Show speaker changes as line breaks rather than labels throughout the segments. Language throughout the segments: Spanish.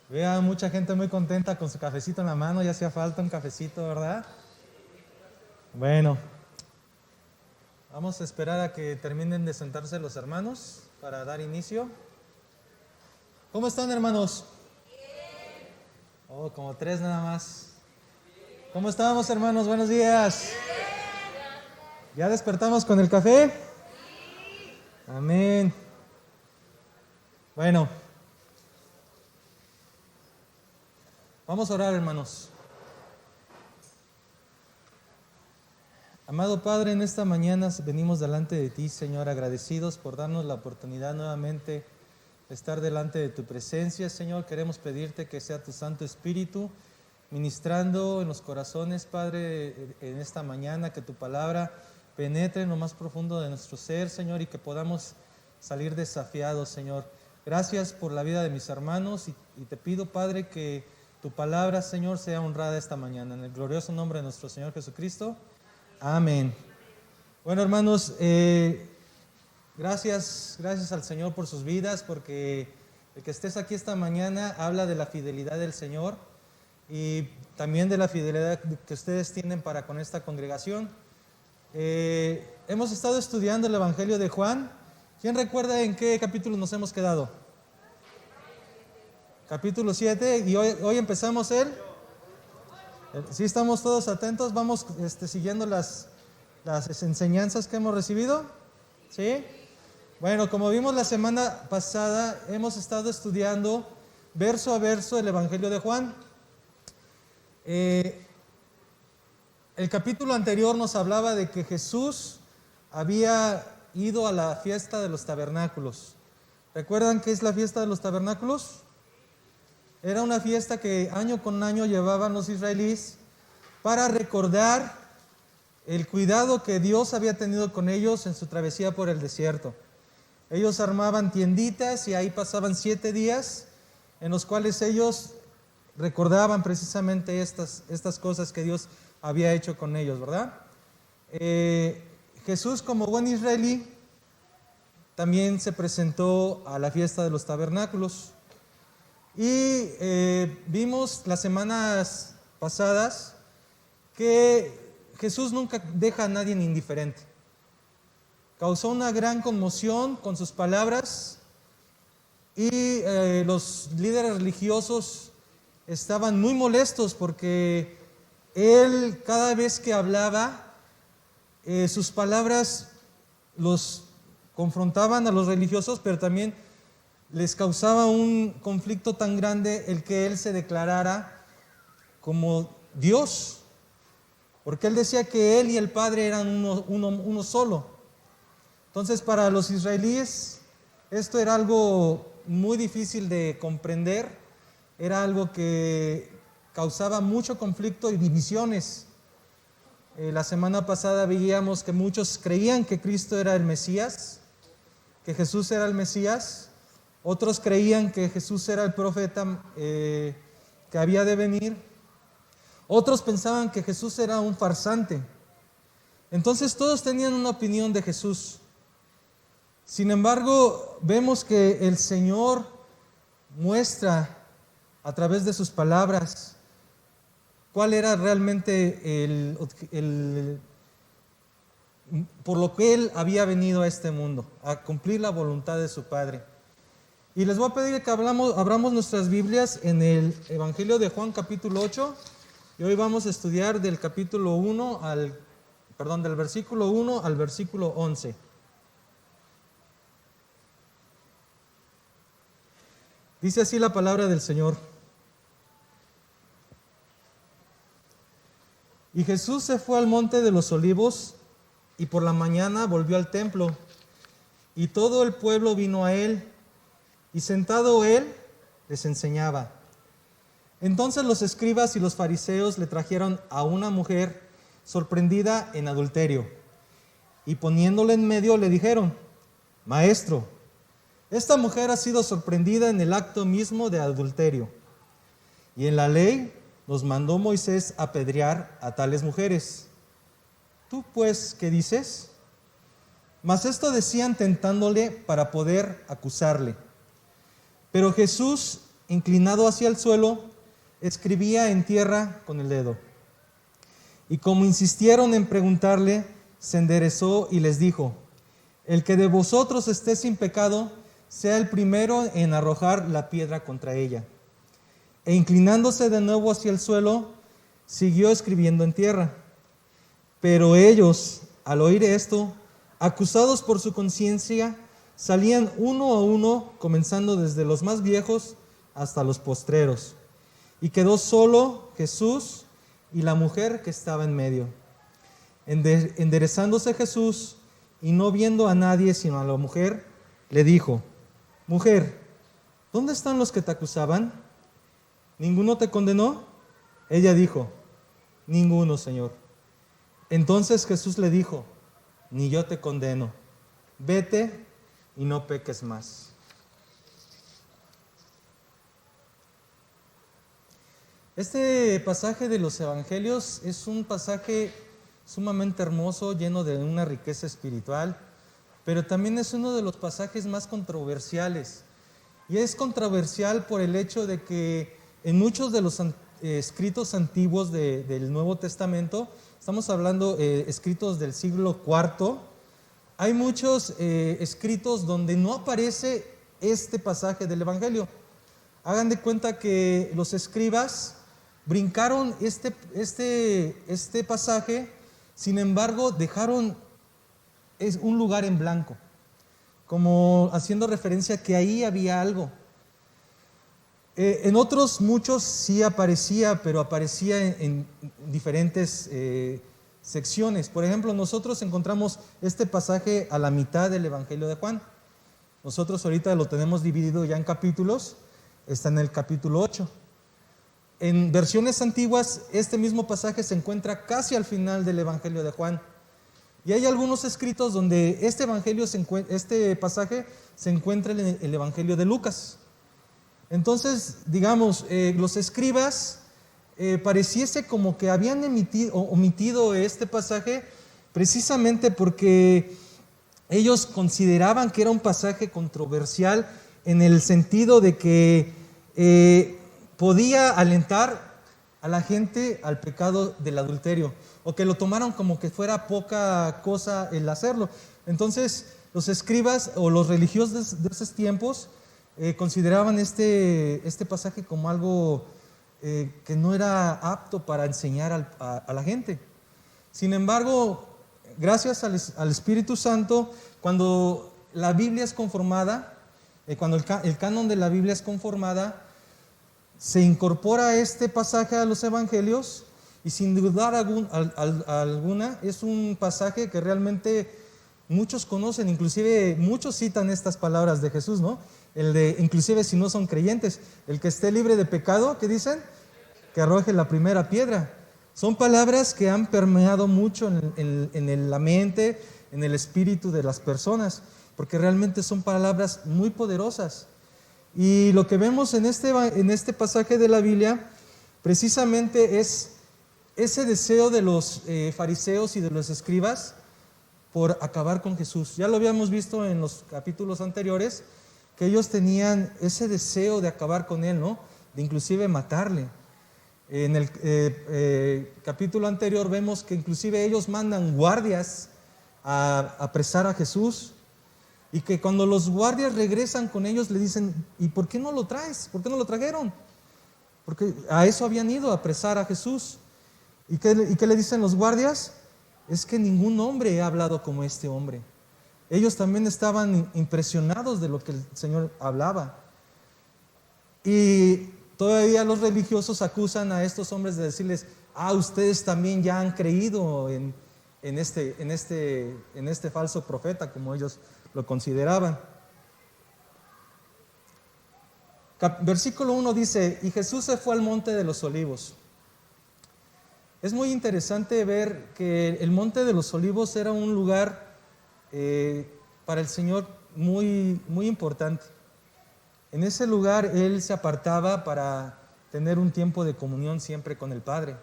Veo a mucha gente muy contenta con su cafecito en la mano, ya hacía falta un cafecito, ¿verdad? Bueno, vamos a esperar a que terminen de sentarse los hermanos para dar inicio. ¿Cómo están, hermanos? Oh, como tres nada más. ¿Cómo estamos, hermanos? Buenos días. ¿Ya despertamos con el café? Amén. Bueno, vamos a orar, hermanos. Amado Padre, en esta mañana venimos delante de ti, Señor, agradecidos por darnos la oportunidad nuevamente de estar delante de tu presencia, Señor. Queremos pedirte que sea tu Santo Espíritu ministrando en los corazones, Padre, en esta mañana, que tu palabra penetre en lo más profundo de nuestro ser, Señor, y que podamos salir desafiados, Señor. Gracias por la vida de mis hermanos y te pido, Padre, que tu palabra, Señor, sea honrada esta mañana. En el glorioso nombre de nuestro Señor Jesucristo. Amén. Bueno, hermanos, gracias al Señor por sus vidas, porque el que estés aquí esta mañana habla de la fidelidad del Señor y también de la fidelidad que ustedes tienen para con esta congregación. Hemos estado estudiando el Evangelio de Juan. ¿Quién recuerda en qué capítulo nos hemos quedado? Capítulo 7, y hoy empezamos el... ¿Sí estamos todos atentos? ¿Vamos siguiendo las enseñanzas que hemos recibido? ¿Sí? Bueno, como vimos la semana pasada, hemos estado estudiando verso a verso el Evangelio de Juan. El capítulo anterior nos hablaba de que Jesús había ido a la fiesta de los tabernáculos. ¿Recuerdan qué es la fiesta de los tabernáculos? Era una fiesta que año con año llevaban los israelíes para recordar el cuidado que Dios había tenido con ellos en su travesía por el desierto. Ellos armaban tienditas y ahí pasaban 7 días en los cuales ellos recordaban precisamente estas cosas que Dios había hecho con ellos, ¿verdad? Jesús, como buen israelí, también se presentó a la fiesta de los tabernáculos. Y vimos las semanas pasadas que Jesús nunca deja a nadie indiferente. Causó una gran conmoción con sus palabras y los líderes religiosos estaban muy molestos porque él, cada vez que hablaba, sus palabras los confrontaban a los religiosos, pero también les causaba un conflicto tan grande el que él se declarara como Dios, porque él decía que él y el Padre eran uno solo. Entonces, para los israelíes esto era algo muy difícil de comprender, era algo que causaba mucho conflicto y divisiones. La semana pasada veíamos que muchos creían que Cristo era el Mesías, que Jesús era el Mesías. Otros creían que Jesús era el profeta que había de venir. Otros pensaban que Jesús era un farsante. Entonces todos tenían una opinión de Jesús. Sin embargo, vemos que el Señor muestra a través de sus palabras cuál era realmente por lo que Él había venido a este mundo, a cumplir la voluntad de su Padre. Y les voy a pedir que abramos nuestras Biblias en el Evangelio de Juan capítulo 8, y hoy vamos a estudiar del versículo 1 al versículo 11. Dice así la palabra del Señor. Y Jesús se fue al monte de los olivos, y por la mañana volvió al templo, y todo el pueblo vino a él, y sentado él, les enseñaba. Entonces los escribas y los fariseos le trajeron a una mujer sorprendida en adulterio, y poniéndole en medio le dijeron: Maestro, esta mujer ha sido sorprendida en el acto mismo de adulterio, y en la ley nos mandó Moisés apedrear a tales mujeres. ¿Tú pues qué dices? Mas esto decían tentándole para poder acusarle. Pero Jesús inclinado hacia el suelo, escribía en tierra con el dedo. Y como insistieron en preguntarle, se enderezó y les dijo: el que de vosotros esté sin pecado, sea el primero en arrojar la piedra contra ella. E inclinándose de nuevo hacia el suelo, siguió escribiendo en tierra. Pero ellos, al oír esto, acusados por su conciencia, salían uno a uno, comenzando desde los más viejos hasta los postreros. Y quedó solo Jesús y la mujer que estaba en medio. Enderezándose Jesús y no viendo a nadie sino a la mujer, le dijo: mujer, ¿dónde están los que te acusaban? ¿Ninguno te condenó? Ella dijo: ninguno, Señor. Entonces Jesús le dijo: ni yo te condeno. Vete y no peques más. Este pasaje de los evangelios es un pasaje sumamente hermoso, lleno de una riqueza espiritual, pero también es uno de los pasajes más controversiales. Y es controversial por el hecho de que en muchos de los escritos antiguos del Nuevo Testamento, estamos hablando escritos del siglo IV, hay muchos escritos donde no aparece este pasaje del Evangelio. Hagan de cuenta que los escribas brincaron este pasaje, sin embargo dejaron un lugar en blanco, como haciendo referencia a que ahí había algo. En otros muchos sí aparecía, pero aparecía en diferentes secciones. Por ejemplo, nosotros encontramos este pasaje a la mitad del Evangelio de Juan. Nosotros ahorita lo tenemos dividido ya en capítulos, está en el capítulo 8. En versiones antiguas, este mismo pasaje se encuentra casi al final del Evangelio de Juan. Y hay algunos escritos donde este pasaje se encuentra en el Evangelio de Lucas. Entonces, digamos, los escribas pareciese como que habían omitido este pasaje precisamente porque ellos consideraban que era un pasaje controversial en el sentido de que podía alentar a la gente al pecado del adulterio, o que lo tomaron como que fuera poca cosa el hacerlo. Entonces, los escribas o los religiosos de esos tiempos consideraban este pasaje como algo que no era apto para enseñar a la gente. Sin embargo, gracias al Espíritu Santo, cuando la Biblia es conformada, cuando el canon de la Biblia es conformada, se incorpora este pasaje a los evangelios y sin dudar alguna es un pasaje que realmente muchos conocen, inclusive muchos citan estas palabras de Jesús, ¿no? El de, inclusive si no son creyentes, el que esté libre de pecado, ¿qué dicen? Que arroje la primera piedra. Son palabras que han permeado mucho en la mente, en el espíritu de las personas, porque realmente son palabras muy poderosas. Y lo que vemos en este pasaje de la Biblia, precisamente es ese deseo de los fariseos y de los escribas por acabar con Jesús. Ya lo habíamos visto en los capítulos anteriores, que ellos tenían ese deseo de acabar con Él, ¿no? De inclusive matarle. En el capítulo anterior vemos que inclusive ellos mandan guardias a apresar a Jesús, y que cuando los guardias regresan con ellos le dicen: ¿y por qué no lo traes? ¿Por qué no lo trajeron? Porque a eso habían ido, a apresar a Jesús. ¿Y qué le dicen los guardias? Es que ningún hombre ha hablado como este hombre. Ellos también estaban impresionados de lo que el Señor hablaba. Y todavía los religiosos acusan a estos hombres de decirles: ustedes también ya han creído en este falso profeta, como ellos lo consideraban. Versículo 1 dice: y Jesús se fue al monte de los olivos. Es muy interesante ver que el monte de los olivos era un lugar para el Señor muy, muy importante. En ese lugar Él se apartaba para tener un tiempo de comunión siempre con el Padre.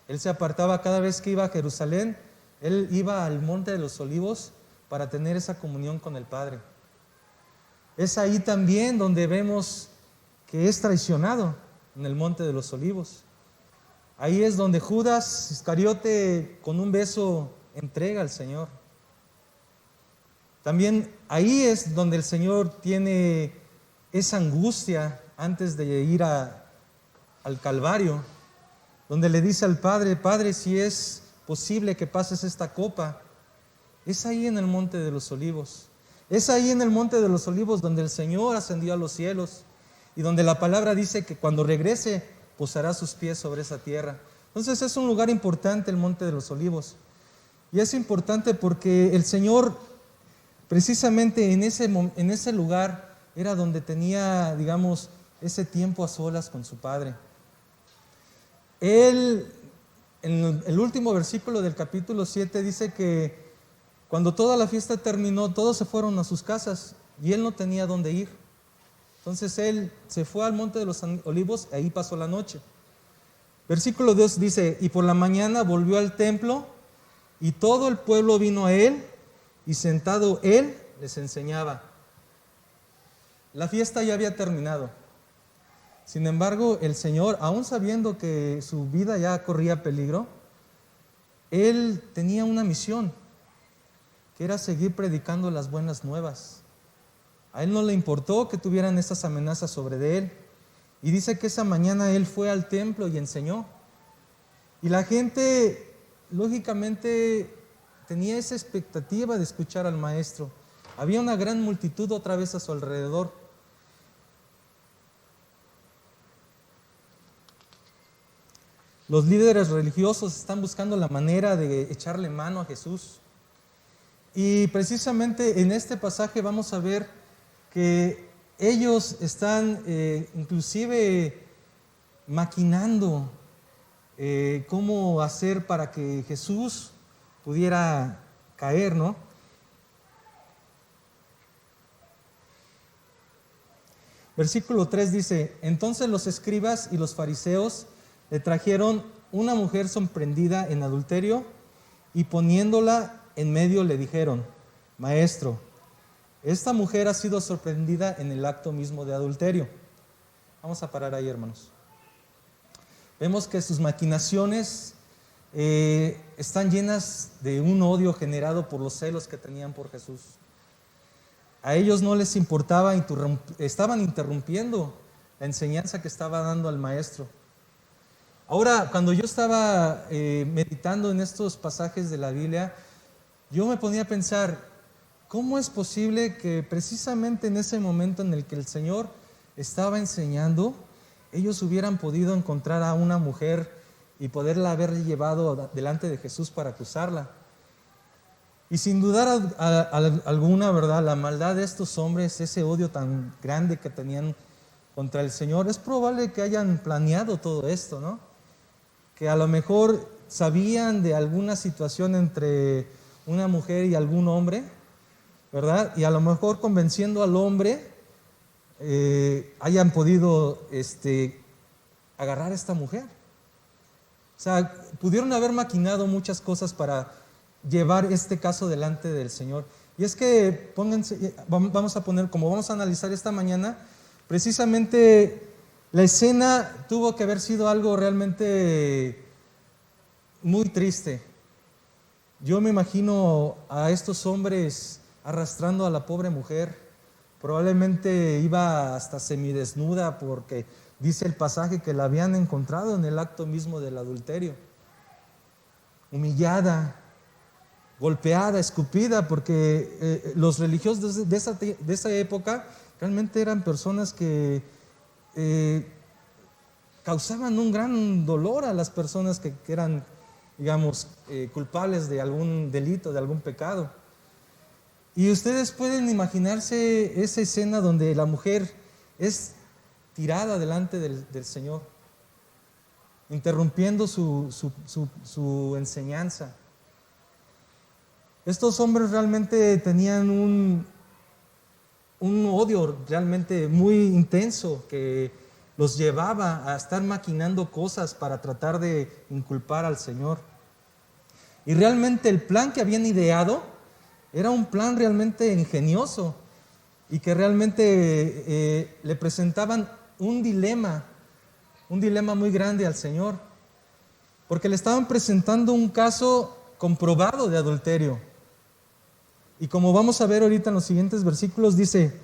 Él se apartaba cada vez que iba a Jerusalén. Él iba al monte de los olivos para tener esa comunión con el Padre. Es ahí también donde vemos que es traicionado en el Monte de los Olivos. Ahí es donde Judas Iscariote con un beso entrega al Señor. También ahí es donde el Señor tiene esa angustia antes de ir al Calvario, donde le dice al Padre: Padre, si es posible que pases esta copa. Es ahí en el Monte de los Olivos. Es ahí en el Monte de los Olivos donde el Señor ascendió a los cielos y donde la palabra dice que cuando regrese posará sus pies sobre esa tierra. Entonces es un lugar importante el Monte de los Olivos. Y es importante porque el Señor precisamente en ese lugar era donde tenía, digamos, ese tiempo a solas con su Padre. Él, en el último versículo del capítulo 7, dice que cuando toda la fiesta terminó, todos se fueron a sus casas y él no tenía dónde ir. Entonces él se fue al Monte de los Olivos y ahí pasó la noche. Versículo 2 dice: y por la mañana volvió al templo y todo el pueblo vino a él y sentado él les enseñaba. La fiesta ya había terminado. Sin embargo, el Señor, aún sabiendo que su vida ya corría peligro, él tenía una misión, que era seguir predicando las buenas nuevas. A él no le importó que tuvieran esas amenazas sobre de él. Y dice que esa mañana él fue al templo y enseñó. Y la gente, lógicamente, tenía esa expectativa de escuchar al maestro. Había una gran multitud otra vez a su alrededor. Los líderes religiosos están buscando la manera de echarle mano a Jesús. Y precisamente en este pasaje vamos a ver que ellos están inclusive maquinando cómo hacer para que Jesús pudiera caer, ¿no? Versículo 3 dice: entonces los escribas y los fariseos le trajeron una mujer sorprendida en adulterio y poniéndola en medio le dijeron: Maestro, esta mujer ha sido sorprendida en el acto mismo de adulterio. Vamos a parar ahí, hermanos. Vemos que sus maquinaciones están llenas de un odio generado por los celos que tenían por Jesús. A ellos no les importaba, estaban interrumpiendo la enseñanza que estaba dando al maestro. Ahora, cuando yo estaba meditando en estos pasajes de la Biblia, yo me ponía a pensar: ¿cómo es posible que precisamente en ese momento en el que el Señor estaba enseñando, ellos hubieran podido encontrar a una mujer y poderla haber llevado delante de Jesús para acusarla? Y sin dudar alguna, ¿verdad?, la maldad de estos hombres, ese odio tan grande que tenían contra el Señor, es probable que hayan planeado todo esto, ¿no? Que a lo mejor sabían de alguna situación entre una mujer y algún hombre, ¿verdad? Y a lo mejor convenciendo al hombre hayan podido agarrar a esta mujer. O sea, pudieron haber maquinado muchas cosas para llevar este caso delante del Señor. Y es que vamos a analizar esta mañana, precisamente la escena tuvo que haber sido algo realmente muy triste. Yo me imagino a estos hombres arrastrando a la pobre mujer. Probablemente iba hasta semidesnuda, porque dice el pasaje que la habían encontrado en el acto mismo del adulterio. Humillada, golpeada, escupida, porque los religiosos de esa época realmente eran personas que causaban un gran dolor a las personas que eran, digamos, culpables de algún delito, de algún pecado. Y ustedes pueden imaginarse esa escena donde la mujer es tirada delante del Señor, interrumpiendo su enseñanza. Estos hombres realmente tenían un odio realmente muy intenso que los llevaba a estar maquinando cosas para tratar de inculpar al Señor. Y realmente el plan que habían ideado era un plan realmente ingenioso y que realmente le presentaban un dilema muy grande al Señor, porque le estaban presentando un caso comprobado de adulterio. Y como vamos a ver ahorita en los siguientes versículos, dice: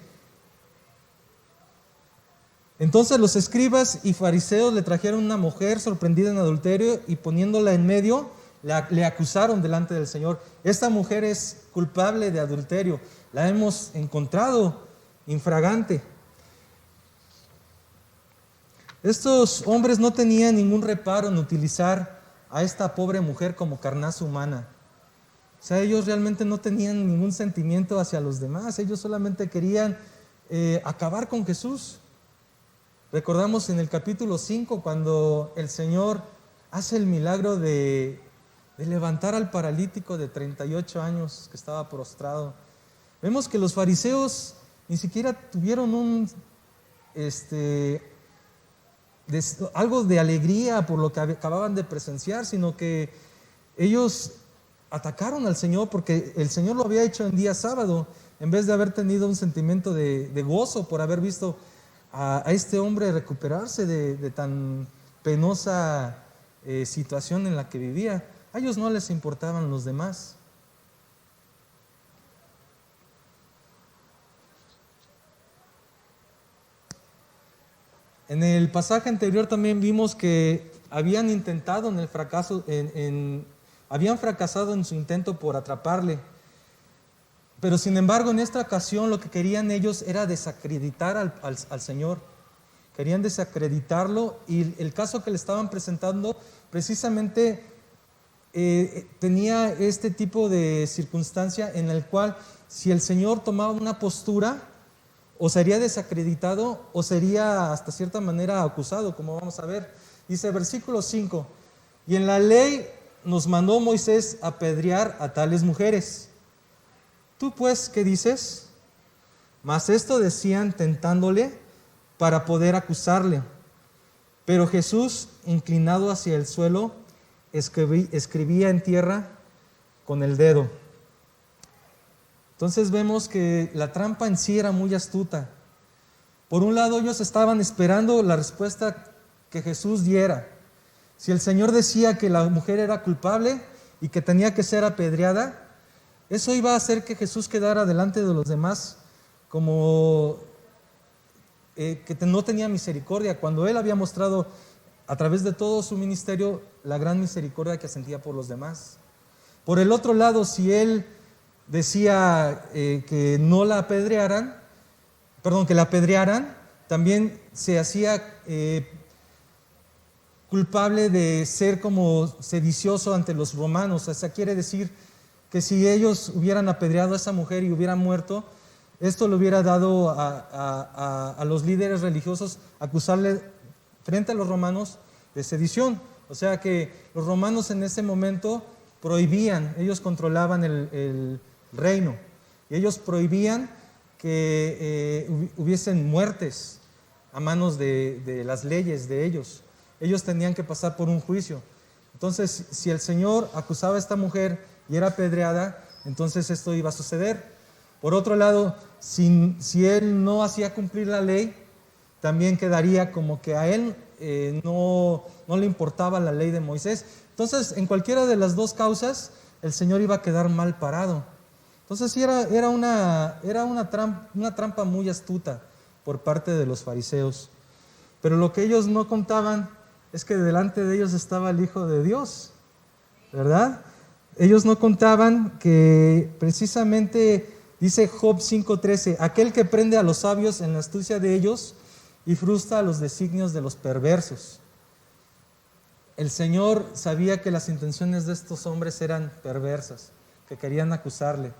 entonces los escribas y fariseos le trajeron una mujer sorprendida en adulterio y poniéndola en medio, le acusaron delante del Señor. Esta mujer es culpable de adulterio, la hemos encontrado infragante. Estos hombres no tenían ningún reparo en utilizar a esta pobre mujer como carnaza humana. O sea, ellos realmente no tenían ningún sentimiento hacia los demás, ellos solamente querían acabar con Jesús. Recordamos en el capítulo 5 cuando el Señor hace el milagro de levantar al paralítico de 38 años que estaba prostrado. Vemos que los fariseos ni siquiera tuvieron algo de alegría por lo que acababan de presenciar, sino que ellos atacaron al Señor porque el Señor lo había hecho en día sábado, en vez de haber tenido un sentimiento de gozo por haber visto a este hombre recuperarse de tan penosa situación en la que vivía. A ellos no les importaban los demás. En el pasaje anterior también vimos que habían intentado en el fracaso, habían fracasado en su intento por atraparle. Pero sin embargo, en esta ocasión lo que querían ellos era desacreditar al Señor. Querían desacreditarlo, y el caso que le estaban presentando precisamente tenía este tipo de circunstancia en el cual si el Señor tomaba una postura, o sería desacreditado o sería hasta cierta manera acusado, como vamos a ver. Dice versículo 5: y en la ley nos mandó Moisés apedrear a tales mujeres. ¿Tú pues qué dices? Mas esto decían tentándole para poder acusarle. Pero Jesús, inclinado hacia el suelo, escribía en tierra con el dedo. Entonces vemos que la trampa en sí era muy astuta. Por un lado, ellos estaban esperando la respuesta que Jesús diera. Si el Señor decía que la mujer era culpable y que tenía que ser apedreada, eso iba a hacer que Jesús quedara delante de los demás como que no tenía misericordia, cuando Él había mostrado a través de todo su ministerio la gran misericordia que sentía por los demás. Por el otro lado, si Él decía que no la apedrearan, que la apedrearan, también se hacía culpable de ser como sedicioso ante los romanos. O sea, quiere decir que si ellos hubieran apedreado a esa mujer y hubiera muerto, esto le hubiera dado a los líderes religiosos acusarle frente a los romanos de sedición. O sea que los romanos en ese momento prohibían, ellos controlaban el reino, y ellos prohibían que hubiesen muertes a manos de las leyes de ellos. Ellos tenían que pasar por un juicio. Entonces, si el Señor acusaba a esta mujer y era apedreada, entonces esto iba a suceder. Por otro lado, si Él no hacía cumplir la ley, también quedaría como que a Él no le importaba la ley de Moisés. Entonces, en cualquiera de las dos causas, el Señor iba a quedar mal parado. Entonces sí, era una trampa muy astuta por parte de los fariseos. Pero lo que ellos no contaban es que delante de ellos estaba el Hijo de Dios, ¿verdad? Ellos no contaban que precisamente, dice Job 5:13, aquel que prende a los sabios en la astucia de ellos y frustra los designios de los perversos. El Señor sabía que las intenciones de estos hombres eran perversas, que querían acusarle.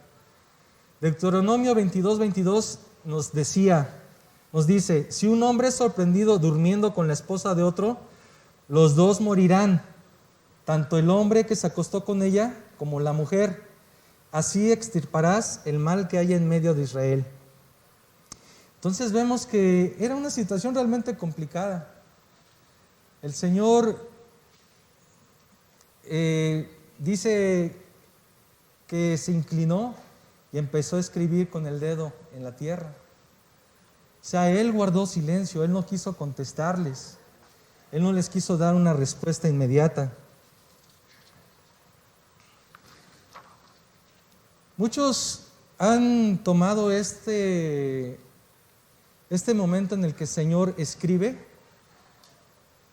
Deuteronomio 22:22 nos dice, si un hombre es sorprendido durmiendo con la esposa de otro, los dos morirán, tanto el hombre que se acostó con ella como la mujer. Así extirparás el mal que hay en medio de Israel. Entonces vemos que era una situación realmente complicada. El Señor dice que se inclinó y empezó a escribir con el dedo en la tierra. O sea, Él guardó silencio, Él no quiso contestarles, Él no les quiso dar una respuesta inmediata. Muchos han tomado este momento en el que el Señor escribe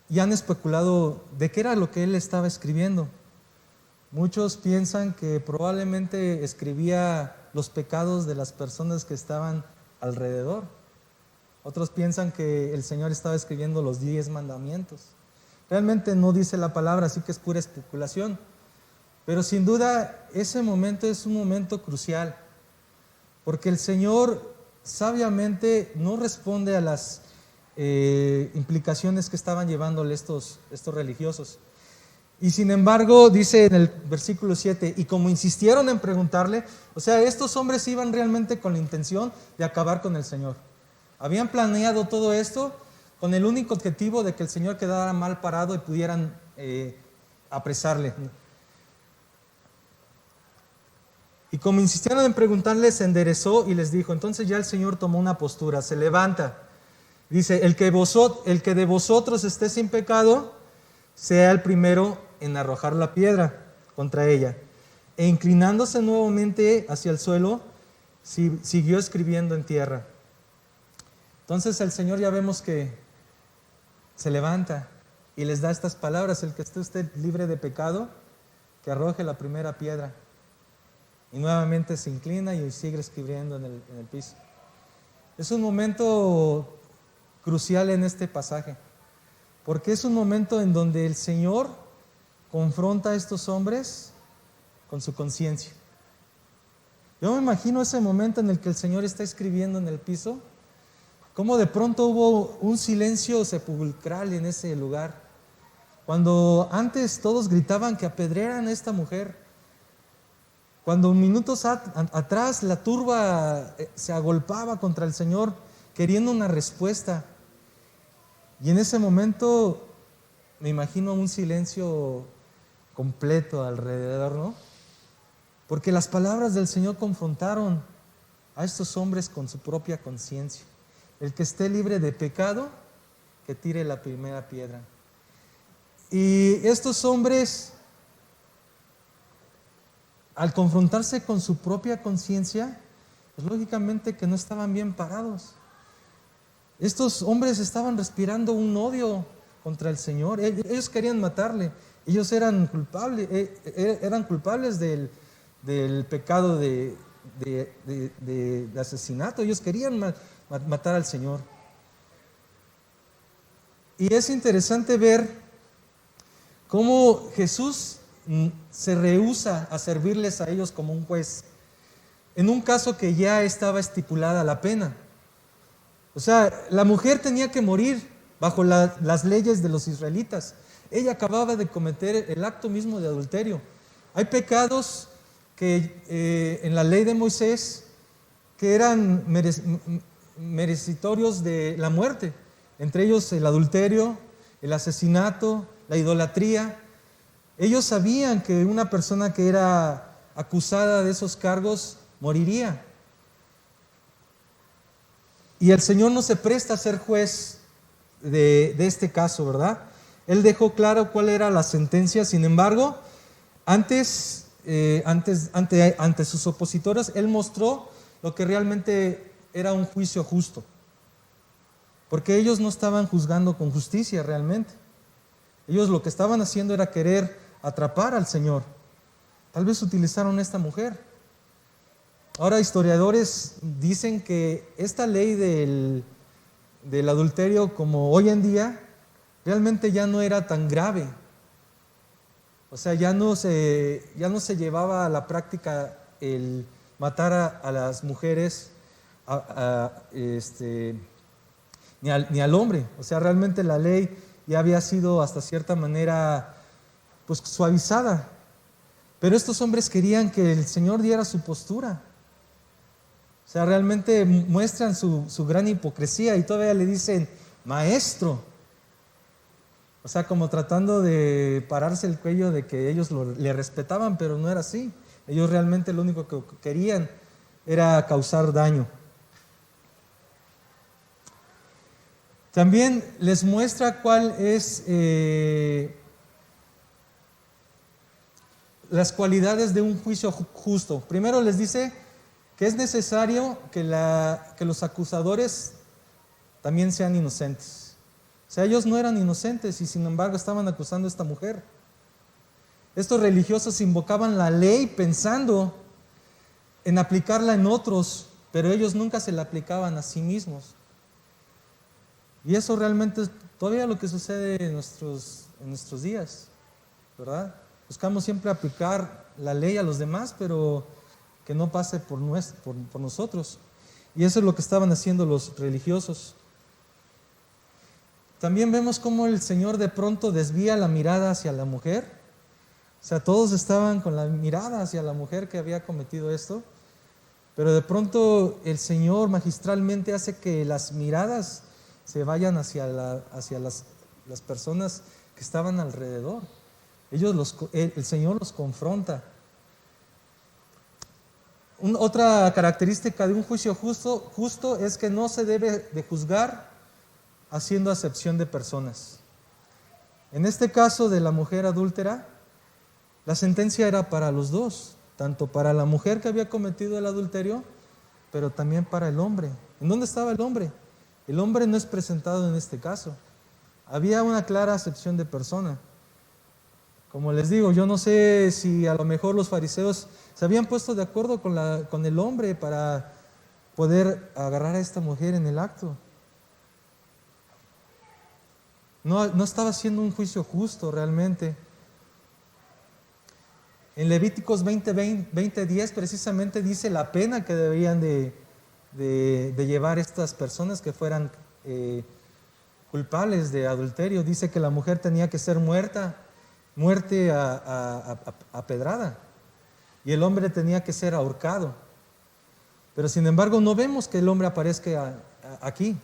y han especulado de qué era lo que Él estaba escribiendo. Muchos piensan que probablemente escribía los pecados de las personas que estaban alrededor. Otros piensan que el Señor estaba escribiendo los 10 mandamientos. Realmente no dice la palabra, así que es pura especulación. Pero sin duda ese momento es un momento crucial, porque el Señor sabiamente no responde a las implicaciones que estaban llevándole estos religiosos. Y sin embargo, dice en el versículo 7, y como insistieron en preguntarle, o sea, estos hombres iban realmente con la intención de acabar con el Señor. Habían planeado todo esto con el único objetivo de que el Señor quedara mal parado y pudieran apresarle. Y como insistieron en preguntarle, se enderezó y les dijo. Entonces ya el Señor tomó una postura, se levanta. Dice, el que de vosotros esté sin pecado, sea el primero en arrojar la piedra contra ella. E inclinándose nuevamente hacia el suelo, siguió escribiendo en tierra. Entonces el Señor ya vemos que se levanta y les da estas palabras: el que esté usted libre de pecado, que arroje la primera piedra. Y nuevamente se inclina y sigue escribiendo en el piso. Es un momento crucial en este pasaje, porque es un momento en donde el Señor confronta a estos hombres con su conciencia. Yo me imagino ese momento en el que el Señor está escribiendo en el piso, cómo de pronto hubo un silencio sepulcral en ese lugar. Cuando antes todos gritaban que apedrearan a esta mujer, cuando minutos atrás la turba se agolpaba contra el Señor queriendo una respuesta. Y en ese momento me imagino un silencio completo alrededor, ¿no? Porque las palabras del Señor confrontaron a estos hombres con su propia conciencia. El que esté libre de pecado, que tire la primera piedra. Y estos hombres, al confrontarse con su propia conciencia, pues lógicamente que no estaban bien parados. Estos hombres estaban respirando un odio contra el Señor. Ellos querían matarle. Ellos eran culpables del pecado de asesinato. Ellos querían matar al Señor. Y es interesante ver cómo Jesús se rehúsa a servirles a ellos como un juez, en un caso que ya estaba estipulada la pena. O sea, la mujer tenía que morir bajo las leyes de los israelitas. Ella acababa de cometer el acto mismo de adulterio. Hay pecados que en la ley de Moisés que eran merecitorios de la muerte, entre ellos el adulterio, el asesinato, la idolatría. Ellos sabían que una persona que era acusada de esos cargos moriría. Y el Señor no se presta a ser juez de este caso, ¿verdad? Él dejó claro cuál era la sentencia. Sin embargo, ante sus opositores, Él mostró lo que realmente era un juicio justo. Porque ellos no estaban juzgando con justicia realmente. Ellos lo que estaban haciendo era querer atrapar al Señor. Tal vez utilizaron a esta mujer. Ahora, historiadores dicen que esta ley del adulterio, como hoy en día, realmente ya no era tan grave. O sea, ya no se llevaba a la práctica el matar a las mujeres ni al hombre. O sea, realmente la ley ya había sido hasta cierta manera pues suavizada. Pero estos hombres querían que el Señor diera su postura. O sea, realmente muestran su gran hipocresía y todavía le dicen, maestro. O sea, como tratando de pararse el cuello de que ellos le respetaban, pero no era así. Ellos realmente lo único que querían era causar daño. También les muestra cuál es las cualidades de un juicio justo. Primero les dice que es necesario que los acusadores también sean inocentes. O sea, ellos no eran inocentes y sin embargo estaban acusando a esta mujer. Estos religiosos invocaban la ley pensando en aplicarla en otros, pero ellos nunca se la aplicaban a sí mismos. Y eso realmente es todavía lo que sucede en nuestros días, ¿verdad? Buscamos siempre aplicar la ley a los demás, pero que no pase por nosotros. Y eso es lo que estaban haciendo los religiosos. También vemos cómo el Señor de pronto desvía la mirada hacia la mujer. O sea, todos estaban con la mirada hacia la mujer que había cometido esto, pero de pronto el Señor magistralmente hace que las miradas se vayan hacia las personas que estaban alrededor. El Señor los confronta. Otra característica de un juicio justo es que no se debe de juzgar haciendo acepción de personas. En este caso de la mujer adúltera, la sentencia era para los dos, tanto para la mujer que había cometido el adulterio, pero también para el hombre. ¿En dónde estaba el hombre? El hombre no es presentado en este caso. Había una clara acepción de persona. Como les digo, yo no sé si a lo mejor los fariseos se habían puesto de acuerdo con el hombre para poder agarrar a esta mujer en el acto. No estaba haciendo un juicio justo realmente. En Levíticos 20:10 precisamente dice la pena que debían de llevar estas personas que fueran culpables de adulterio. Dice que la mujer tenía que ser muerte a pedrada, y el hombre tenía que ser ahorcado. Pero sin embargo no vemos que el hombre aparezca aquí,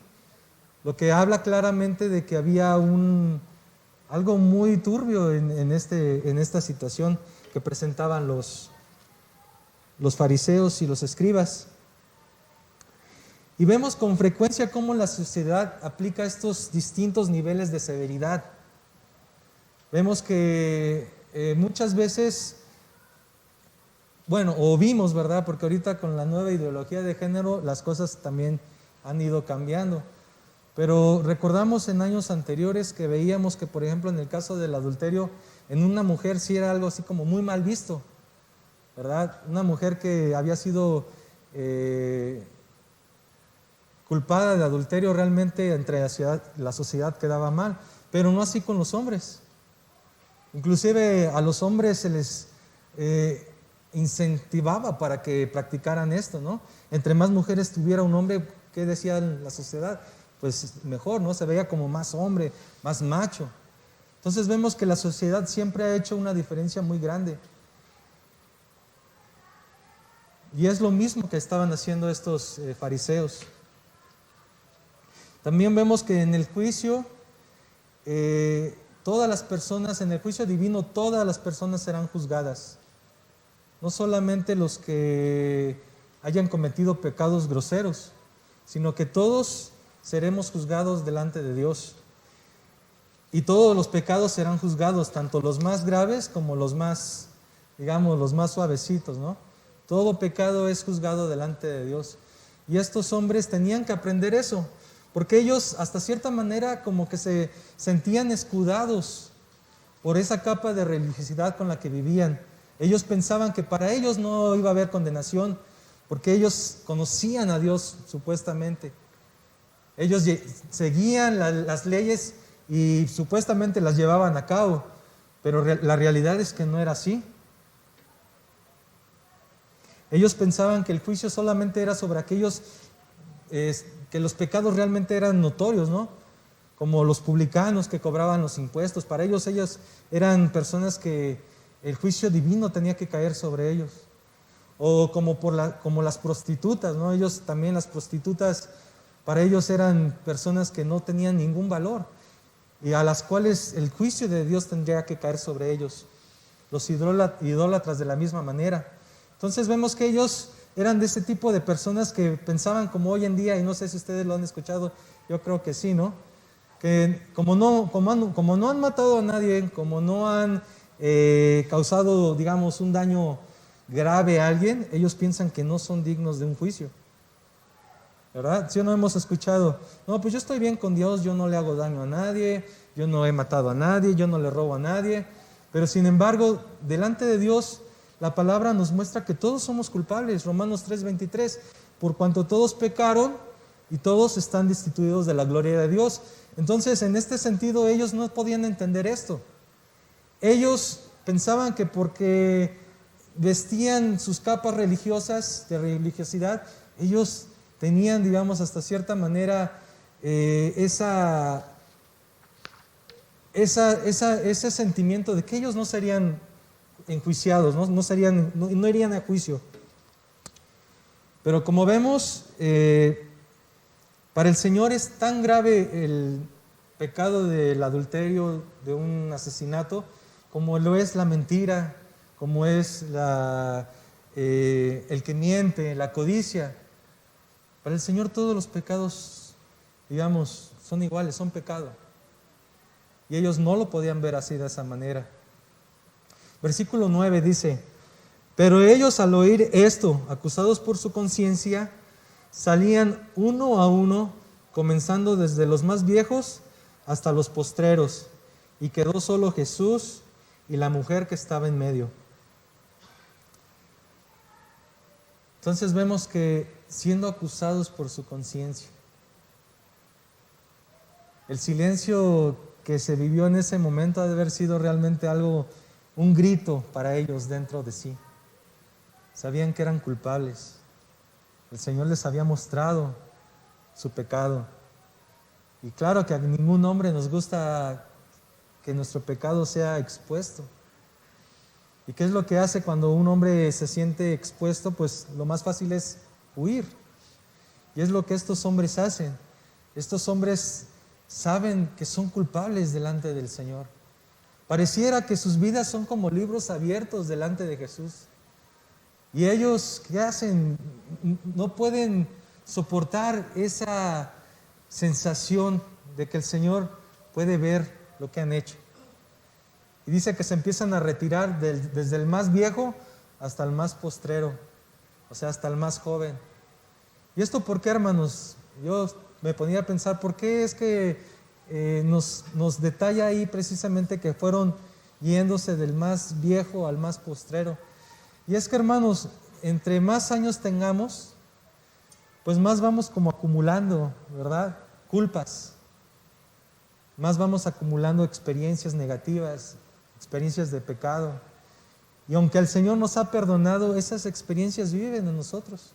lo que habla claramente de que había algo muy turbio en esta situación que presentaban los fariseos y los escribas. Y vemos con frecuencia cómo la sociedad aplica estos distintos niveles de severidad. Vemos que muchas veces, o vimos, ¿verdad? Porque ahorita con la nueva ideología de género las cosas también han ido cambiando. Pero recordamos en años anteriores que veíamos que, por ejemplo, en el caso del adulterio, en una mujer sí era algo así como muy mal visto, ¿verdad? Una mujer que había sido culpada de adulterio, realmente entre la sociedad quedaba mal, pero no así con los hombres. Inclusive a los hombres se les incentivaba para que practicaran esto, ¿no? Entre más mujeres tuviera un hombre, ¿qué decía la sociedad? Pues mejor, ¿no? Se veía como más hombre, más macho. Entonces vemos que la sociedad siempre ha hecho una diferencia muy grande. Y es lo mismo que estaban haciendo estos fariseos. También vemos que en el juicio, todas las personas, en el juicio divino, todas las personas serán juzgadas. No solamente los que hayan cometido pecados groseros, sino que todos seremos juzgados delante de Dios. Y todos los pecados serán juzgados, tanto los más graves como los más, los más suavecitos, ¿no? Todo pecado es juzgado delante de Dios. Y estos hombres tenían que aprender eso, porque ellos hasta cierta manera como que se sentían escudados por esa capa de religiosidad con la que vivían. Ellos pensaban que para ellos no iba a haber condenación, porque ellos conocían a Dios supuestamente. Ellos seguían las leyes y supuestamente las llevaban a cabo, pero la realidad es que no era así. Ellos pensaban que el juicio solamente era sobre aquellos que los pecados realmente eran notorios, ¿no? Como los publicanos que cobraban los impuestos. Para ellos eran personas que el juicio divino tenía que caer sobre ellos. O como las prostitutas, ¿no? Ellos también, las prostitutas, para ellos eran personas que no tenían ningún valor y a las cuales el juicio de Dios tendría que caer sobre ellos. Los idólatras de la misma manera. Entonces vemos que ellos eran de ese tipo de personas que pensaban como hoy en día, y no sé si ustedes lo han escuchado, yo creo que sí, ¿no? que como no han matado a nadie, como no han causado, digamos, un daño grave a alguien, ellos piensan que no son dignos de un juicio. ¿Verdad? Si no hemos escuchado, no, pues yo estoy bien con Dios, yo no le hago daño a nadie, yo no he matado a nadie, yo no le robo a nadie. Pero sin embargo, delante de Dios, la palabra nos muestra que todos somos culpables. Romanos 3:23, por cuanto todos pecaron y todos están destituidos de la gloria de Dios. Entonces, en este sentido, ellos no podían entender esto. Ellos pensaban que porque vestían sus capas religiosas, de religiosidad, ellos tenían, digamos, hasta cierta manera ese sentimiento de que ellos no serían enjuiciados, no irían a juicio. Pero como vemos, para el Señor es tan grave el pecado del adulterio, de un asesinato, como lo es la mentira, como es el que miente, la codicia. Para el Señor todos los pecados, digamos, son iguales, son pecado. Y ellos no lo podían ver así, de esa manera. Versículo 9 dice, pero ellos al oír esto, acusados por su conciencia, salían uno a uno, comenzando desde los más viejos hasta los postreros, y quedó solo Jesús y la mujer que estaba en medio. Entonces vemos que siendo acusados por su conciencia, el silencio que se vivió en ese momento ha de haber sido realmente un grito para ellos dentro de sí. Sabían que eran culpables. El Señor les había mostrado su pecado. Y claro que a ningún hombre nos gusta que nuestro pecado sea expuesto. ¿Y qué es lo que hace cuando un hombre se siente expuesto? Pues lo más fácil es huir. Y es lo que estos hombres hacen. Estos hombres saben que son culpables delante del Señor. Pareciera que sus vidas son como libros abiertos delante de Jesús. Y ellos, ¿qué hacen? No pueden soportar esa sensación de que el Señor puede ver lo que han hecho. Y dice que se empiezan a retirar desde el más viejo hasta el más postrero, o sea, hasta el más joven. ¿Y esto por qué, hermanos? Yo me ponía a pensar, ¿por qué es que nos detalla ahí precisamente que fueron yéndose del más viejo al más postrero? Y es que, hermanos, entre más años tengamos, pues más vamos como acumulando, ¿verdad? Culpas. Más vamos acumulando experiencias negativas, experiencias de pecado. Y aunque el Señor nos ha perdonado, esas experiencias viven en nosotros.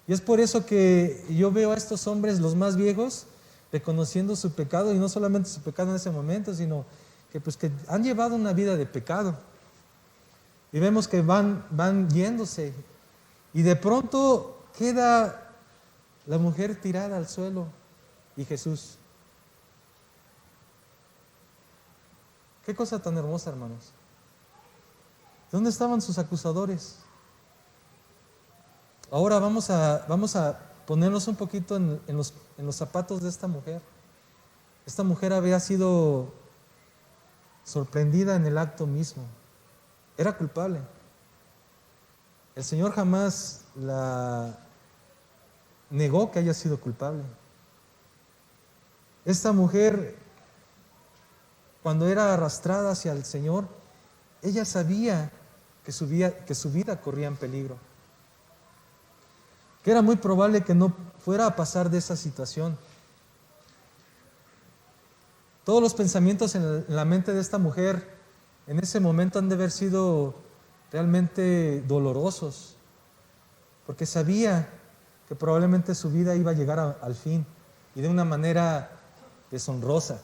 Y es por eso que yo veo a estos hombres, los más viejos, reconociendo su pecado, y no solamente su pecado en ese momento, sino que han llevado una vida de pecado. Y vemos que van yéndose. Y de pronto queda la mujer tirada al suelo y Jesús. Qué cosa tan hermosa, hermanos. ¿Dónde estaban sus acusadores? Ahora vamos a ponernos un poquito en los zapatos de esta mujer. Esta mujer había sido sorprendida en el acto mismo. Era culpable. El Señor jamás la negó que haya sido culpable. Esta mujer, cuando era arrastrada hacia el Señor, ella sabía que su vida corría en peligro, que era muy probable que no fuera a pasar de esa situación. Todos los pensamientos en la mente de esta mujer en ese momento han de haber sido realmente dolorosos, porque sabía que probablemente su vida iba a llegar al fin y de una manera deshonrosa.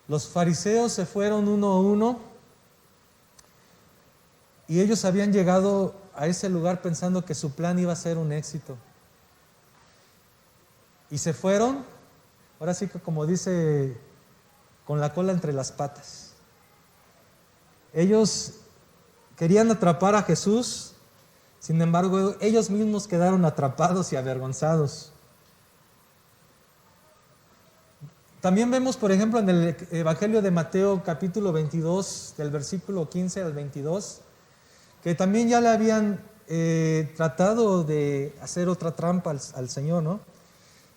Los fariseos se fueron uno a uno y ellos habían llegado a ese lugar pensando que su plan iba a ser un éxito. Y se fueron, ahora sí que como dice, con la cola entre las patas. Ellos querían atrapar a Jesús, sin embargo, ellos mismos quedaron atrapados y avergonzados. También vemos, por ejemplo, en el Evangelio de Mateo, capítulo 22, del versículo 15 al 22, que también ya le habían tratado de hacer otra trampa al Señor, ¿no?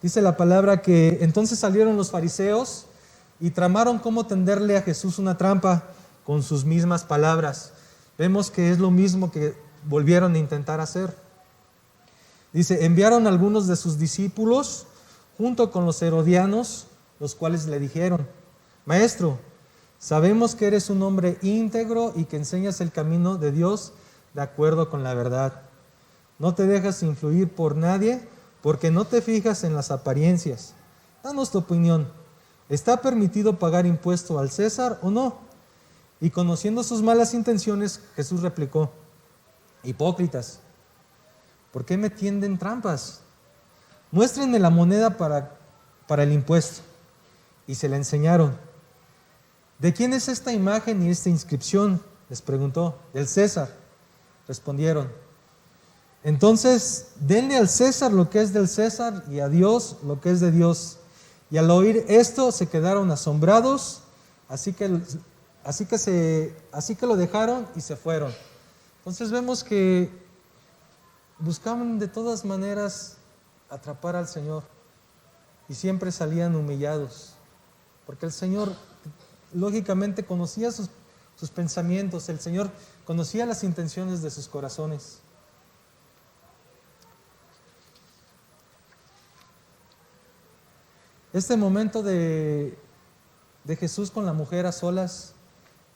Dice la palabra que entonces salieron los fariseos y tramaron cómo tenderle a Jesús una trampa con sus mismas palabras. Vemos que es lo mismo que volvieron a intentar hacer. Dice, enviaron a algunos de sus discípulos junto con los herodianos, los cuales le dijeron, Maestro, sabemos que eres un hombre íntegro y que enseñas el camino de Dios de acuerdo con la verdad. No te dejas influir por nadie porque no te fijas en las apariencias. Danos tu opinión. ¿Está permitido pagar impuesto al César o no? Y conociendo sus malas intenciones, Jesús replicó, hipócritas, ¿por qué me tienden trampas? Muéstrenme la moneda para el impuesto. Y se la enseñaron. ¿De quién es esta imagen y esta inscripción? Les preguntó. Del César. Respondieron. Entonces, denle al César lo que es del César y a Dios lo que es de Dios. Y al oír esto se quedaron asombrados, así que lo dejaron y se fueron. Entonces vemos que buscaban de todas maneras atrapar al Señor y siempre salían humillados. Porque el Señor, lógicamente, conocía sus pensamientos, el Señor conocía las intenciones de sus corazones. Este momento de Jesús con la mujer a solas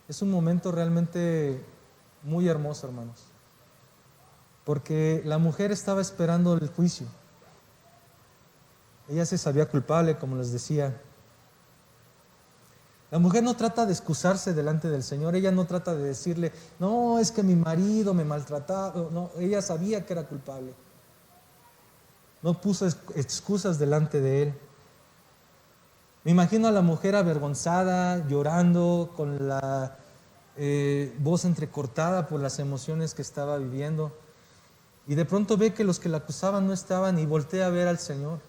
es un momento realmente muy hermoso, hermanos. Porque la mujer estaba esperando el juicio. Ella se sabía culpable, como les decía. La mujer no trata de excusarse delante del Señor, ella no trata de decirle, no, es que mi marido me maltrataba, no, ella sabía que era culpable. No puso excusas delante de él. Me imagino a la mujer avergonzada, llorando, con la voz entrecortada por las emociones que estaba viviendo. Y de pronto ve que los que la acusaban no estaban y voltea a ver al Señor.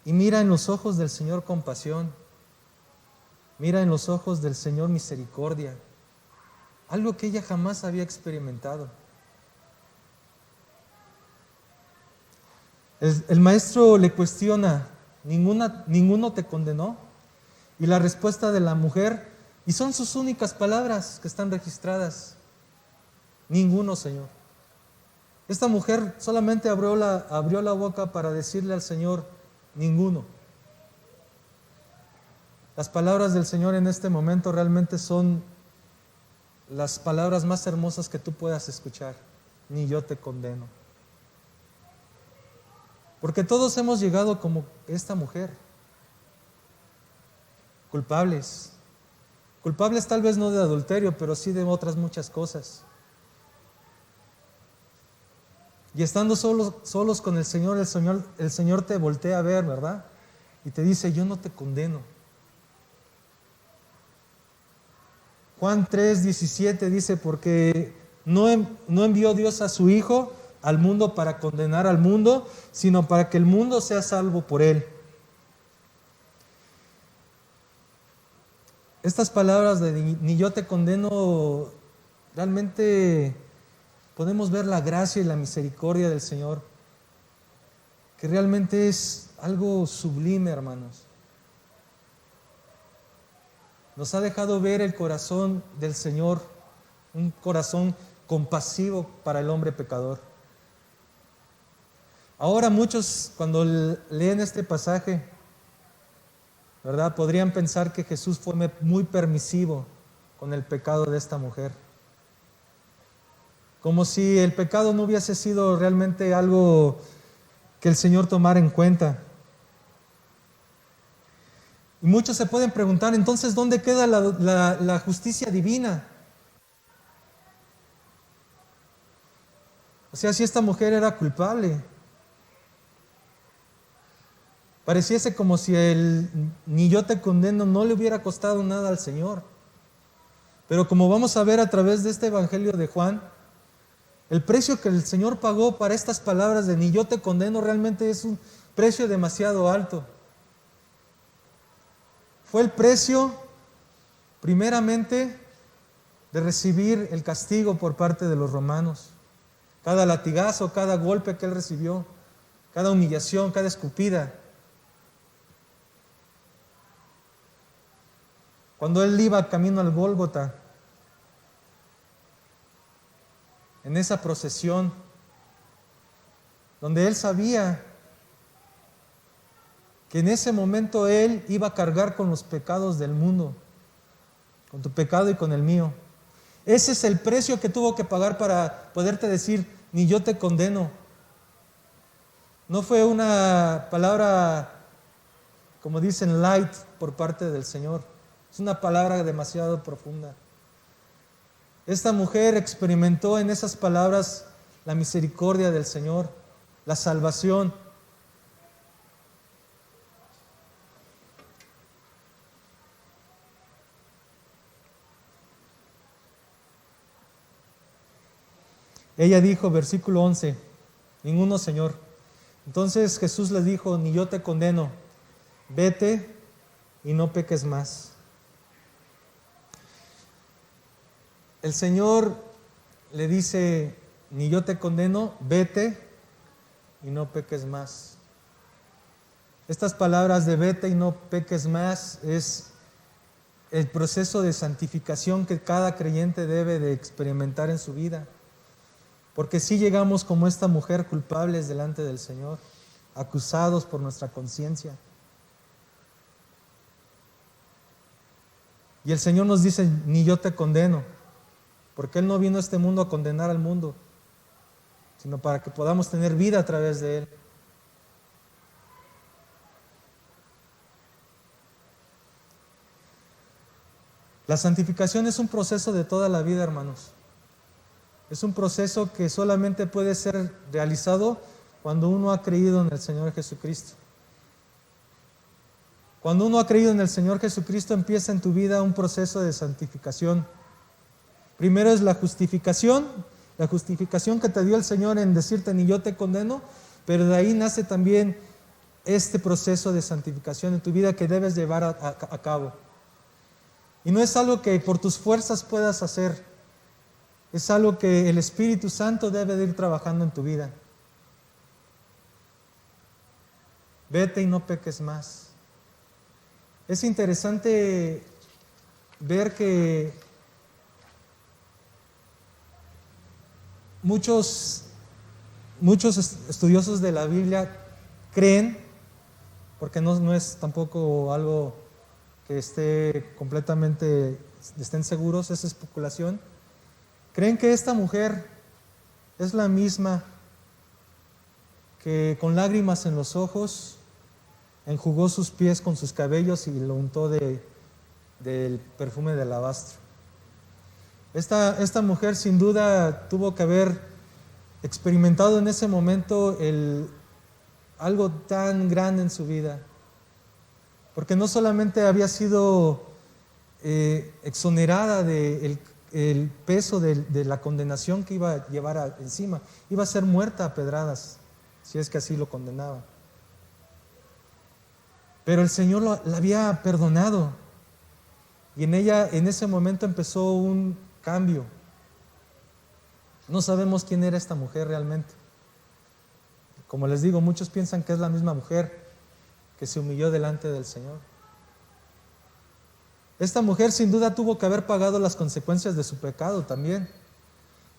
Y mira en los ojos del Señor compasión. Mira en los ojos del Señor misericordia, algo que ella jamás había experimentado. El maestro le cuestiona, ¿ninguno te condenó? Y la respuesta de la mujer, y son sus únicas palabras que están registradas, ninguno, Señor. Esta mujer solamente abrió la boca para decirle al Señor, ninguno. Las palabras del Señor en este momento realmente son las palabras más hermosas que tú puedas escuchar. Ni yo te condeno. Porque todos hemos llegado como esta mujer. Culpables. Culpables tal vez no de adulterio, pero sí de otras muchas cosas. Y estando solos con el Señor te voltea a ver, ¿verdad? Y te dice, yo no te condeno. Juan 3:17 dice, porque no envió Dios a su Hijo al mundo para condenar al mundo, sino para que el mundo sea salvo por él. Estas palabras de ni yo te condeno, realmente podemos ver la gracia y la misericordia del Señor, que realmente es algo sublime, hermanos. Nos ha dejado ver el corazón del Señor, un corazón compasivo para el hombre pecador. Ahora muchos cuando leen este pasaje, ¿verdad?, podrían pensar que Jesús fue muy permisivo con el pecado de esta mujer. Como si el pecado no hubiese sido realmente algo que el Señor tomara en cuenta. Y muchos se pueden preguntar, entonces, ¿dónde queda la justicia divina? O sea, si esta mujer era culpable, pareciese como si el ni yo te condeno no le hubiera costado nada al Señor. Pero como vamos a ver a través de este Evangelio de Juan, el precio que el Señor pagó para estas palabras de ni yo te condeno realmente es un precio demasiado alto. Fue el precio, primeramente, de recibir el castigo por parte de los romanos. Cada latigazo, cada golpe que Él recibió, cada humillación, cada escupida. Cuando Él iba camino al Gólgota, en esa procesión, donde Él sabía que en ese momento Él iba a cargar con los pecados del mundo, con tu pecado y con el mío. Ese es el precio que tuvo que pagar para poderte decir, ni yo te condeno. No fue una palabra, como dicen, light por parte del Señor. Es una palabra demasiado profunda. Esta mujer experimentó en esas palabras la misericordia del Señor, la salvación. Ella dijo, versículo 11, ninguno, Señor. Entonces Jesús le dijo, ni yo te condeno, vete y no peques más. El Señor le dice, ni yo te condeno, vete y no peques más. Estas palabras de vete y no peques más es el proceso de santificación que cada creyente debe de experimentar en su vida. Porque si llegamos como esta mujer culpables delante del Señor, acusados por nuestra conciencia. Y el Señor nos dice, ni yo te condeno, porque Él no vino a este mundo a condenar al mundo, sino para que podamos tener vida a través de Él. La santificación es un proceso de toda la vida, hermanos. Es un proceso que solamente puede ser realizado cuando uno ha creído en el Señor Jesucristo. Cuando uno ha creído en el Señor Jesucristo, empieza en tu vida un proceso de santificación. Primero es la justificación que te dio el Señor en decirte ni yo te condeno, pero de ahí nace también este proceso de santificación en tu vida que debes llevar a cabo. Y no es algo que por tus fuerzas puedas hacer. Es algo que el Espíritu Santo debe de ir trabajando en tu vida. Vete y no peques más. Es interesante ver que muchos estudiosos de la Biblia creen, porque no es tampoco algo que estén seguros, es especulación. ¿Creen que esta mujer es la misma que con lágrimas en los ojos enjugó sus pies con sus cabellos y lo untó del perfume de alabastro? Esta mujer sin duda tuvo que haber experimentado en ese momento algo tan grande en su vida, porque no solamente había sido exonerada del el peso de la condenación que iba a llevar encima, iba a ser muerta a pedradas, si es que así lo condenaba. Pero el Señor la había perdonado y en ella, en ese momento empezó un cambio. No sabemos quién era esta mujer realmente. Como les digo, muchos piensan que es la misma mujer que se humilló delante del Señor. Esta mujer sin duda tuvo que haber pagado las consecuencias de su pecado también,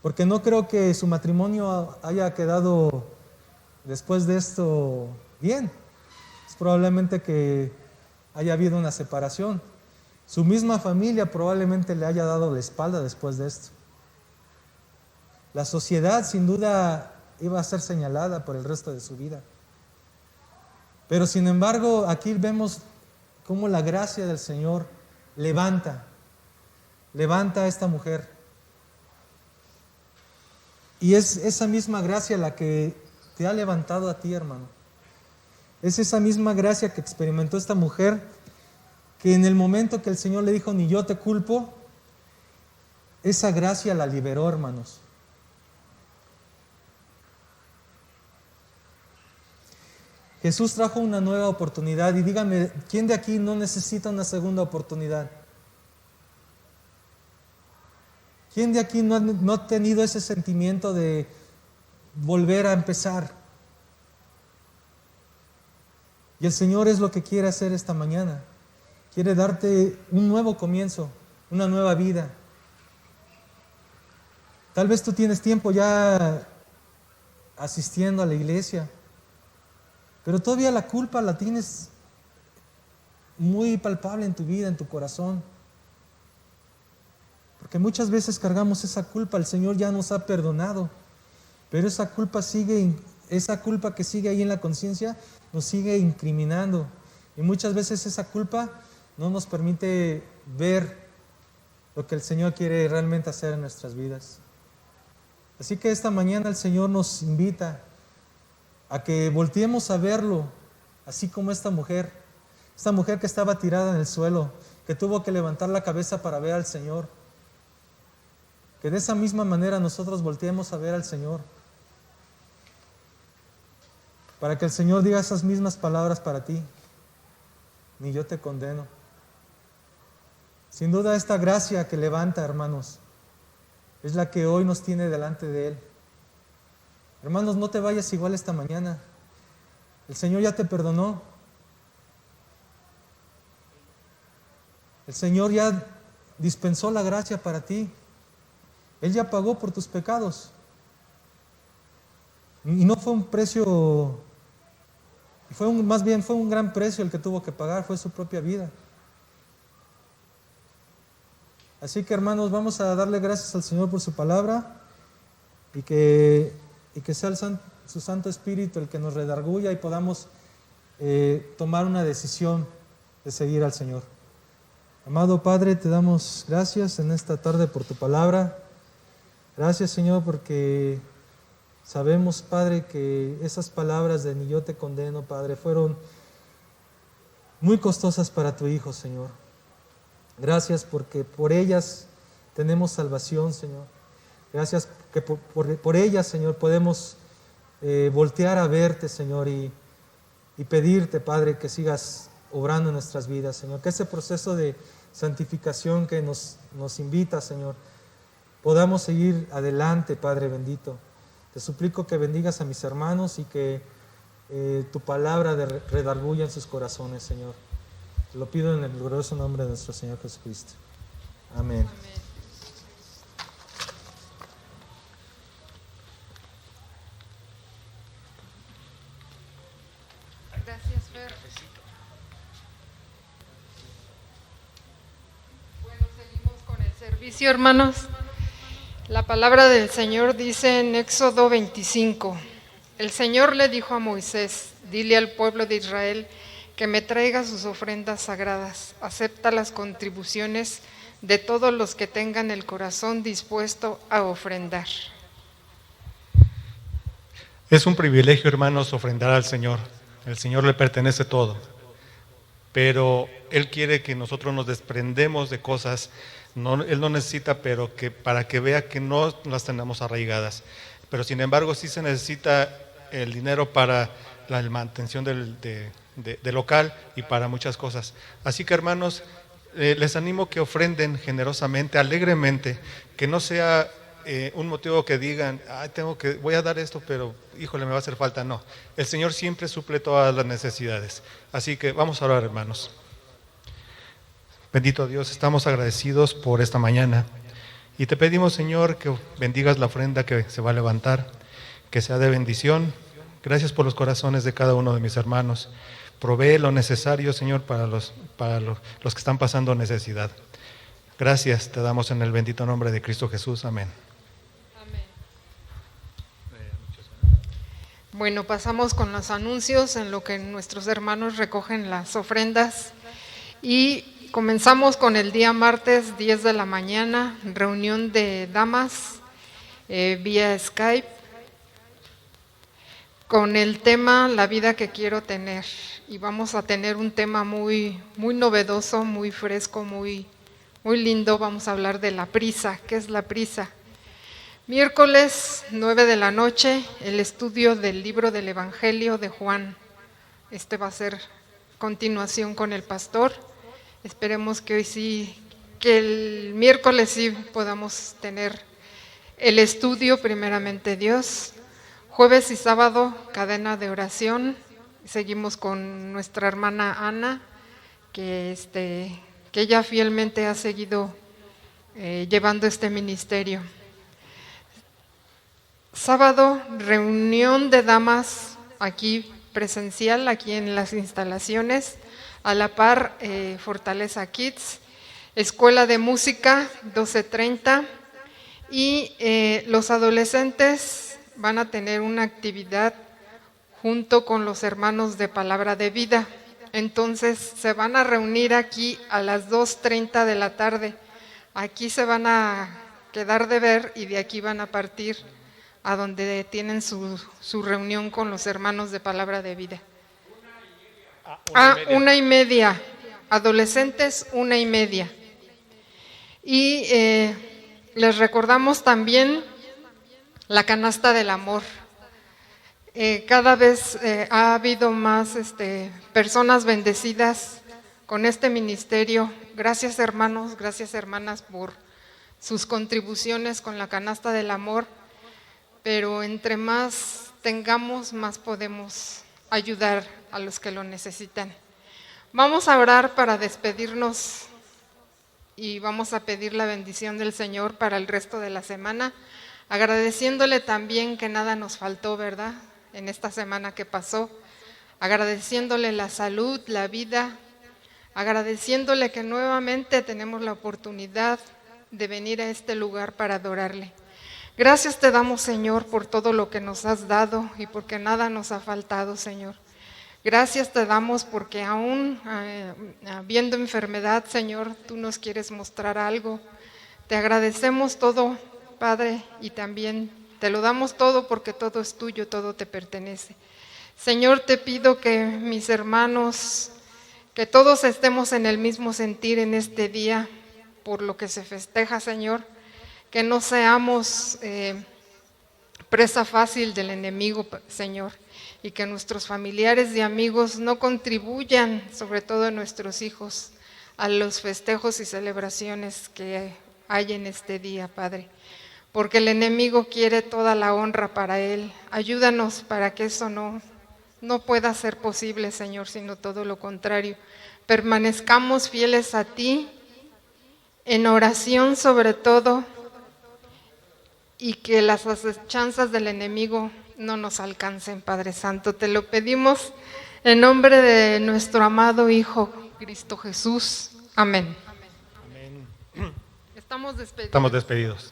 porque no creo que su matrimonio haya quedado después de esto bien. Es probablemente que haya habido una separación. Su misma familia probablemente le haya dado la espalda después de esto. La sociedad sin duda iba a ser señalada por el resto de su vida. Pero sin embargo, aquí vemos cómo la gracia del Señor levanta a esta mujer. Y es esa misma gracia la que te ha levantado a ti, hermano. Es esa misma gracia que experimentó esta mujer, que en el momento que el Señor le dijo, ni yo te culpo, esa gracia la liberó, hermanos. Jesús trajo una nueva oportunidad y dígame, ¿quién de aquí no necesita una segunda oportunidad? ¿Quién de aquí no ha tenido ese sentimiento de volver a empezar? Y el Señor es lo que quiere hacer esta mañana. Quiere darte un nuevo comienzo, una nueva vida. Tal vez tú tienes tiempo ya asistiendo a la iglesia, pero todavía la culpa la tienes muy palpable en tu vida, en tu corazón. Porque muchas veces cargamos esa culpa, el Señor ya nos ha perdonado, pero esa culpa que sigue ahí en la conciencia nos sigue incriminando. Y muchas veces esa culpa no nos permite ver lo que el Señor quiere realmente hacer en nuestras vidas. Así que esta mañana el Señor nos invita a que volteemos a verlo, así como esta mujer que estaba tirada en el suelo, que tuvo que levantar la cabeza para ver al Señor. Que de esa misma manera nosotros volteemos a ver al Señor, para que el Señor diga esas mismas palabras para ti: ni yo te condeno. Sin duda esta gracia que levanta, hermanos, es la que hoy nos tiene delante de Él. Hermanos, no te vayas igual esta mañana. El Señor ya te perdonó. El Señor ya dispensó la gracia para ti. Él ya pagó por tus pecados. Y no fue un precio, más bien fue un gran precio el que tuvo que pagar, fue su propia vida. Así que, hermanos, vamos a darle gracias al Señor por su palabra y que sea su Santo Espíritu el que nos redarguya y podamos tomar una decisión de seguir al Señor. Amado Padre, te damos gracias en esta tarde por tu palabra. Gracias, Señor, porque sabemos, Padre, que esas palabras de ni yo te condeno, Padre, fueron muy costosas para tu Hijo, Señor. Gracias porque por ellas tenemos salvación, Señor. Gracias que por ellas, Señor, podemos voltear a verte, Señor, y pedirte, Padre, que sigas obrando en nuestras vidas, Señor. Que ese proceso de santificación que nos invita, Señor, podamos seguir adelante, Padre bendito. Te suplico que bendigas a mis hermanos y que tu palabra redarguya en sus corazones, Señor. Te lo pido en el glorioso nombre de nuestro Señor Jesucristo. Amén.
Amén. Gracias, Fer. Bueno, seguimos con el servicio, hermanos. La palabra del Señor dice en Éxodo 25: el Señor le dijo a Moisés: dile al pueblo de Israel que me traiga sus ofrendas sagradas. Acepta las contribuciones de todos los que tengan el corazón dispuesto a ofrendar.
Es un privilegio, hermanos, ofrendar al Señor. El Señor le pertenece todo. Pero Él quiere que nosotros nos desprendemos de cosas. Él no necesita, pero que para que vea que no las tenemos arraigadas. Pero sin embargo sí se necesita el dinero para la mantención del local y para muchas cosas. Así que, hermanos, les animo que ofrenden generosamente, alegremente, que no sea un motivo que digan: voy a dar esto, pero híjole, me va a hacer falta. No, el Señor siempre suple todas las necesidades. Así que vamos a orar, hermanos. Bendito Dios, estamos agradecidos por esta mañana y te pedimos, Señor, que bendigas la ofrenda que se va a levantar, que sea de bendición. Gracias por los corazones de cada uno de mis hermanos. Provee lo necesario, Señor, para los que están pasando necesidad. Gracias te damos en el bendito nombre de Cristo Jesús. Amén.
Amén. Bueno, pasamos con los anuncios en lo que nuestros hermanos recogen las ofrendas y comenzamos con el día martes 10 de la mañana, reunión de damas vía Skype, con el tema La vida que quiero tener. Y vamos a tener un tema muy, muy novedoso, muy fresco, muy muy lindo. Vamos a hablar de la prisa. ¿Qué es la prisa? Miércoles 9 de la noche, el estudio del libro del Evangelio de Juan. Este va a ser continuación con el pastor. Esperemos que hoy sí, que el miércoles sí podamos tener el estudio, primeramente Dios. Jueves y sábado, cadena de oración. Seguimos con nuestra hermana Ana, que ella fielmente ha seguido llevando este ministerio. Sábado, reunión de damas aquí presencial, aquí en las instalaciones, a la par Fortaleza Kids, Escuela de Música 12:30 y los adolescentes van a tener una actividad junto con los hermanos de Palabra de Vida. Entonces se van a reunir aquí a las 2:30 de la tarde. Aquí se van a quedar de ver y de aquí van a partir a donde tienen su reunión con los hermanos de Palabra de Vida. 1:30. Adolescentes, 1:30. Y les recordamos también la canasta del amor. Cada vez ha habido más personas bendecidas con este ministerio. Gracias hermanos, gracias hermanas por sus contribuciones con la canasta del amor. Pero entre más tengamos, más podemos ayudar a los que lo necesitan. Vamos a orar para despedirnos y vamos a pedir la bendición del Señor para el resto de la semana, agradeciéndole también que nada nos faltó, ¿verdad?, en esta semana que pasó, agradeciéndole la salud, la vida, agradeciéndole que nuevamente tenemos la oportunidad de venir a este lugar para adorarle. Gracias te damos, Señor, por todo lo que nos has dado y porque nada nos ha faltado, Señor. Gracias te damos porque aún habiendo enfermedad, Señor, tú nos quieres mostrar algo. Te agradecemos todo, Padre, y también te lo damos todo porque todo es tuyo, todo te pertenece. Señor, te pido que mis hermanos, que todos estemos en el mismo sentir en este día por lo que se festeja, Señor. Que no seamos presa fácil del enemigo, Señor, y que nuestros familiares y amigos no contribuyan, sobre todo nuestros hijos, a los festejos y celebraciones que hay en este día, Padre, porque el enemigo quiere toda la honra para él. Ayúdanos para que eso no pueda ser posible, Señor, sino todo lo contrario. Permanezcamos fieles a ti, en oración sobre todo, y que las acechanzas del enemigo no nos alcancen, Padre Santo. Te lo pedimos en nombre de nuestro amado Hijo, Cristo Jesús. Amén.
Amén.
Estamos despedidos.
Estamos despedidos.